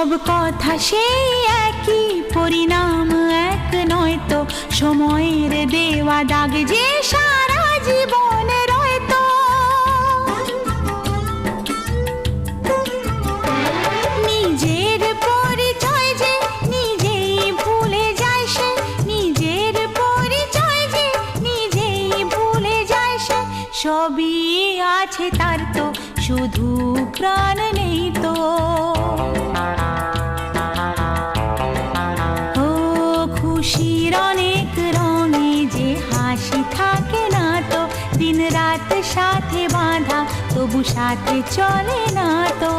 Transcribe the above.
সব কথা সেই একই, পরিণাম এক নয় তো, সময়ের দেওয়া দাগ যে সারা জীবন রয়তো। নিজের পরিচয় যে নিজেই ভুলে যায় সে, নিজের পরিচয় যে নিজেই ভুলে যায় সে, সবই আছে তার তো শুধু প্রাণ নেই তো। ও খুশির অনেক রঙে যে হাসি থাকে না তো, দিন রাত সাথে বাঁধা তবু সাথে চলে না তো।